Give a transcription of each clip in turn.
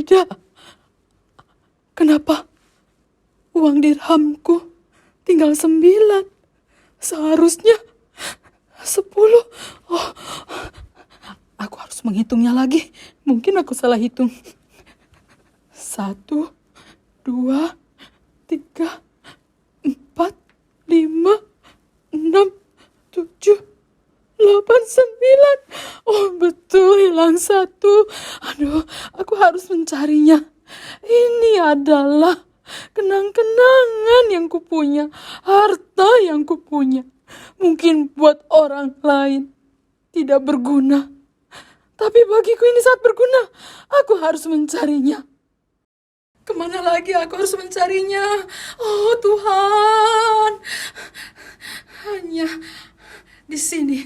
Tidak. Kenapa uang dirhamku tinggal 9? Seharusnya 10. Oh, aku harus menghitungnya lagi. Mungkin aku salah hitung. 1, 2, 3, 4, 5, 6, 7, 8, 9. Oh, betul, hilang 1. Aduh, aku harus mencarinya. Ini adalah kenang-kenangan yang kupunya, harta yang kupunya. Mungkin buat orang lain tidak berguna, tapi bagiku ini sangat berguna. Aku harus mencarinya. Kemana lagi aku harus mencarinya? Oh Tuhan, hanya di sini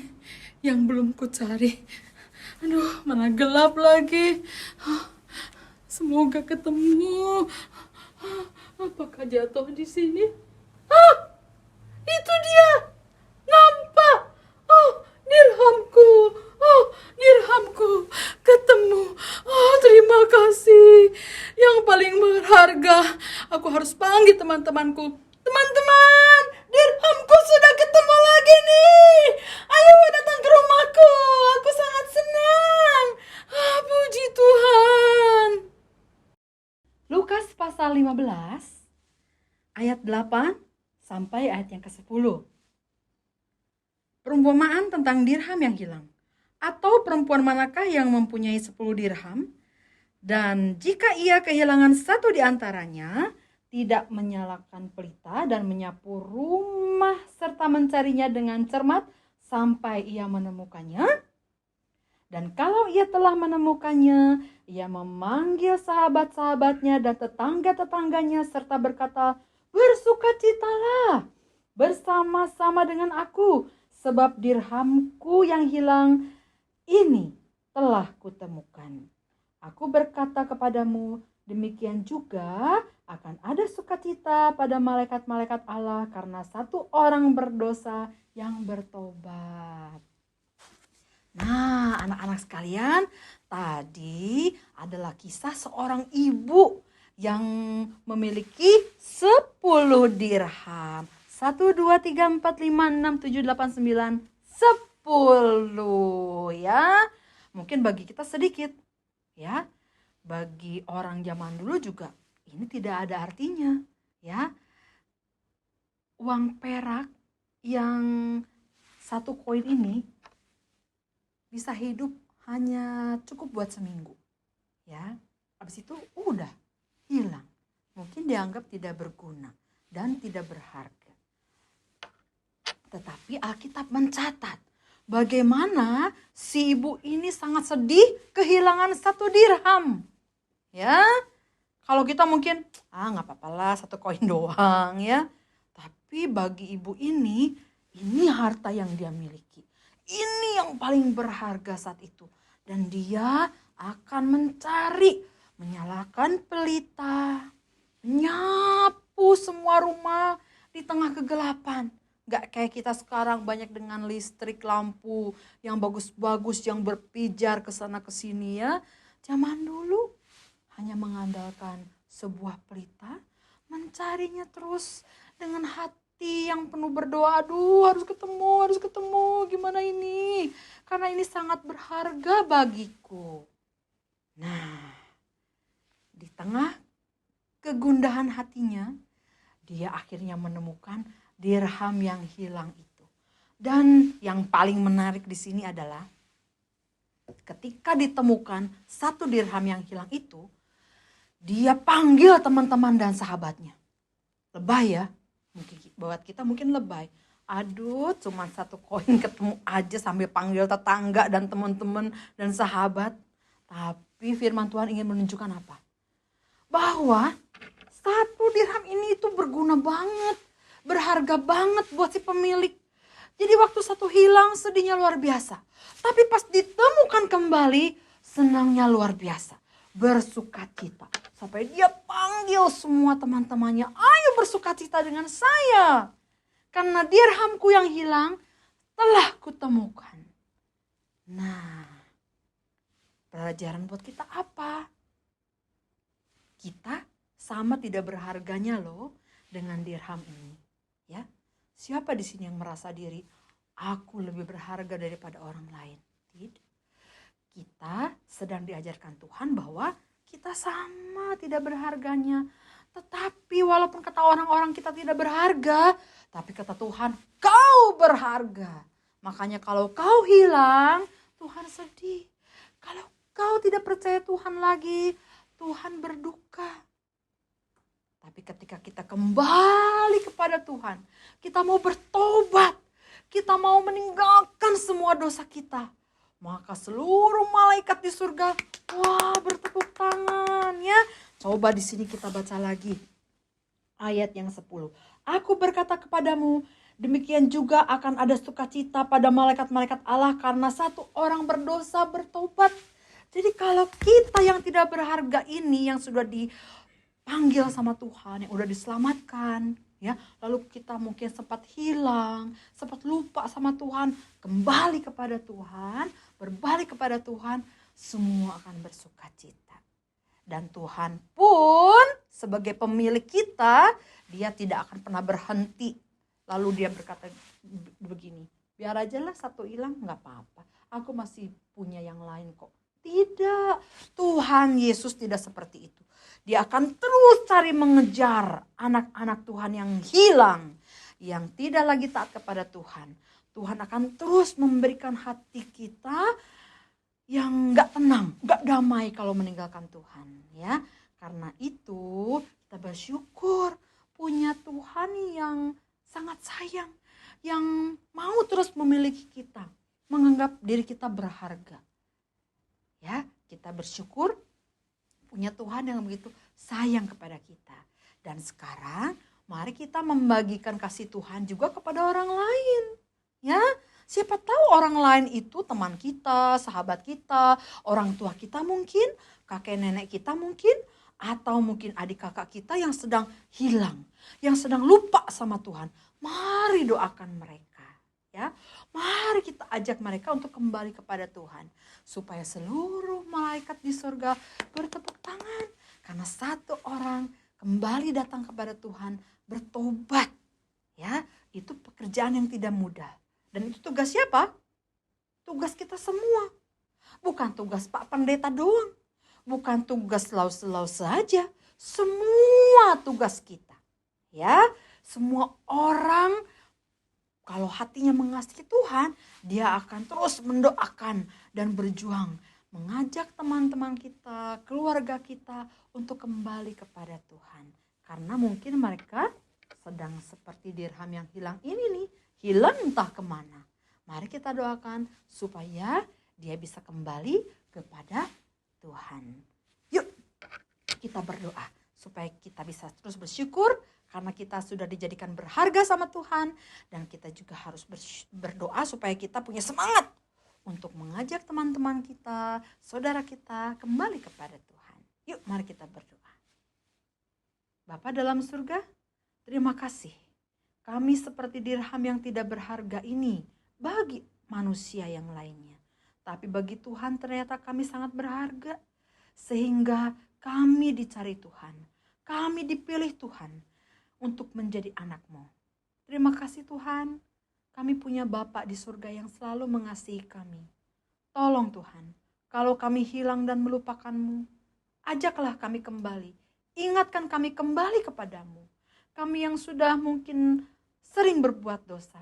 yang belum ku cari. Aduh, mana gelap lagi. Semoga ketemu. Apakah jatuh di sini? Itu dia. Nampak. Oh, dirhamku. Oh, dirhamku. Ketemu. Oh, terima kasih. Yang paling berharga. Aku harus panggil teman-temanku. Teman-teman, dirhamku sudah ketemu lagi nih. Ayo datang ke rumahku. Aku sangat senang. Puji Tuhan. Lukas pasal 15 ayat 8 sampai ayat yang ke-10. Perumpamaan tentang dirham yang hilang. Atau perempuan manakah yang mempunyai 10 dirham dan jika ia kehilangan satu di antaranya, tidak menyalakan pelita dan menyapu rumah serta mencarinya dengan cermat sampai ia menemukannya? Dan kalau ia telah menemukannya, ia memanggil sahabat-sahabatnya dan tetangga-tetangganya serta berkata, "Bersukacitalah bersama-sama dengan aku, sebab dirhamku yang hilang ini telah kutemukan. Aku berkata kepadamu, demikian juga akan ada sukacita pada malaikat-malaikat Allah karena satu orang berdosa yang bertobat." Nah, anak-anak sekalian, tadi adalah kisah seorang ibu yang memiliki 10 dirham. 1, 2, 3, 4, 5, 6, 7, 8, 9, 10 ya. Mungkin bagi kita sedikit ya. Bagi orang zaman dulu juga ini tidak ada artinya ya. Uang perak yang 1 koin ini bisa hidup hanya cukup buat seminggu ya. Habis itu udah hilang. Mungkin dianggap tidak berguna dan tidak berharga. Tetapi Alkitab mencatat bagaimana si ibu ini sangat sedih kehilangan 1 dirham. Ya, kalau kita mungkin nggak apa-apa lah 1 koin doang ya. Tapi bagi ibu ini harta yang dia miliki. Ini yang paling berharga saat itu. Dan dia akan mencari, menyalakan pelita, menyapu semua rumah di tengah kegelapan. Gak kayak kita sekarang banyak dengan listrik, lampu yang bagus-bagus, yang berpijar ke sana ke sini ya. Zaman dulu hanya mengandalkan sebuah pelita, mencarinya terus dengan hati yang penuh berdoa. Aduh, harus ketemu, gimana ini? Karena ini sangat berharga bagiku. Nah, di tengah kegundahan hatinya, dia akhirnya menemukan dirham yang hilang itu. Dan yang paling menarik di sini adalah ketika ditemukan 1 dirham yang hilang itu, dia panggil teman-teman dan sahabatnya. Lebay ya, mungkin buat kita mungkin lebay. Aduh, cuma 1 koin ketemu aja sambil panggil tetangga dan teman-teman dan sahabat. Tapi firman Tuhan ingin menunjukkan apa? Bahwa 1 dirham ini itu berguna banget, berharga banget buat si pemilik. Jadi waktu 1 hilang sedihnya luar biasa. Tapi pas ditemukan kembali senangnya luar biasa. Bersukacita. Sampai dia panggil semua teman-temannya, ayo bersukacita dengan saya. Karena dirhamku yang hilang telah kutemukan. Nah, pelajaran buat kita apa? sama tidak berharganya loh dengan dirham ini. Ya, siapa di sini yang merasa diri aku lebih berharga daripada orang lain? Tidak. Kita sedang diajarkan Tuhan bahwa kita sama tidak berharganya. Tetapi walaupun kata orang-orang kita tidak berharga, tapi kata Tuhan, kau berharga. Makanya kalau kau hilang, Tuhan sedih. Kalau kau tidak percaya Tuhan lagi, Tuhan berduka. Tapi ketika kita kembali kepada Tuhan, kita mau bertobat, kita mau meninggalkan semua dosa kita, maka seluruh malaikat di surga, wah, bertepuk tangan ya. Coba di sini kita baca lagi ayat yang 10. Aku berkata kepadamu, demikian juga akan ada sukacita pada malaikat-malaikat Allah karena satu orang berdosa bertobat. Jadi kalau kita yang tidak berharga ini, yang sudah dipanggil sama Tuhan, yang udah diselamatkan, ya, lalu kita mungkin sempat hilang, sempat lupa sama Tuhan, kembali kepada Tuhan, berbalik kepada Tuhan, semua akan bersukacita. Dan Tuhan pun sebagai pemilik kita, dia tidak akan pernah berhenti. Lalu dia berkata begini, biar aja lah satu hilang, gak apa-apa, aku masih punya yang lain kok. Tidak, Tuhan Yesus tidak seperti itu. Dia akan terus cari mengejar anak-anak Tuhan yang hilang, yang tidak lagi taat kepada Tuhan. Tuhan akan terus memberikan hati kita yang gak tenang, gak damai kalau meninggalkan Tuhan, ya. Karena itu kita bersyukur punya Tuhan yang sangat sayang, yang mau terus memiliki kita, menganggap diri kita berharga. Ya, kita bersyukur punya Tuhan yang begitu sayang kepada kita. Dan sekarang mari kita membagikan kasih Tuhan juga kepada orang lain. Ya, siapa tahu orang lain itu teman kita, sahabat kita, orang tua kita mungkin, kakek nenek kita mungkin, atau mungkin adik kakak kita yang sedang hilang, yang sedang lupa sama Tuhan. Mari doakan mereka, ya. Mari kita ajak mereka untuk kembali kepada Tuhan, supaya seluruh malaikat di surga bertepuk tangan karena satu orang kembali datang kepada Tuhan, bertobat. Ya, itu pekerjaan yang tidak mudah. Dan itu tugas siapa? Tugas kita semua. Bukan tugas Pak Pendeta doang. Bukan tugas Lau saja. Semua tugas kita. Ya, semua orang kalau hatinya mengasihi Tuhan, dia akan terus mendoakan dan berjuang. Mengajak teman-teman kita, keluarga kita untuk kembali kepada Tuhan. Karena mungkin mereka sedang seperti dirham yang hilang ini nih. Hilang entah kemana. Mari kita doakan supaya dia bisa kembali kepada Tuhan. Yuk kita berdoa supaya kita bisa terus bersyukur karena kita sudah dijadikan berharga sama Tuhan. Dan kita juga harus berdoa supaya kita punya semangat untuk mengajak teman-teman kita, saudara kita kembali kepada Tuhan. Yuk mari kita berdoa. Bapa dalam surga, terima kasih. Kami seperti dirham yang tidak berharga ini bagi manusia yang lainnya. Tapi bagi Tuhan ternyata kami sangat berharga. Sehingga kami dicari Tuhan. Kami dipilih Tuhan untuk menjadi anak-Mu. Terima kasih Tuhan. Kami punya Bapa di surga yang selalu mengasihi kami. Tolong Tuhan, kalau kami hilang dan melupakan-Mu, ajaklah kami kembali. Ingatkan kami kembali kepadamu. Kami yang sudah mungkin sering berbuat dosa.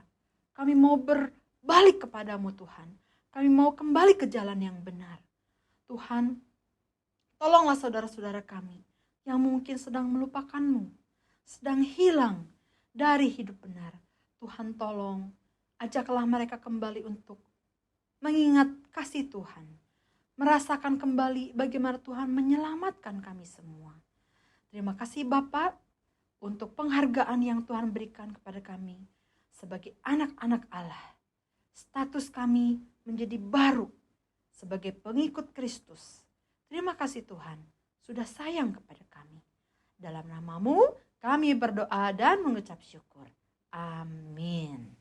Kami mau berbalik kepadamu Tuhan. Kami mau kembali ke jalan yang benar. Tuhan, tolonglah saudara-saudara kami yang mungkin sedang melupakan-Mu. Sedang hilang dari hidup benar. Tuhan tolong, ajaklah mereka kembali untuk mengingat kasih Tuhan. Merasakan kembali bagaimana Tuhan menyelamatkan kami semua. Terima kasih Bapak untuk penghargaan yang Tuhan berikan kepada kami sebagai anak-anak Allah. Status kami menjadi baru sebagai pengikut Kristus. Terima kasih Tuhan sudah sayang kepada kami. Dalam nama-Mu kami berdoa dan mengucap syukur. Amin.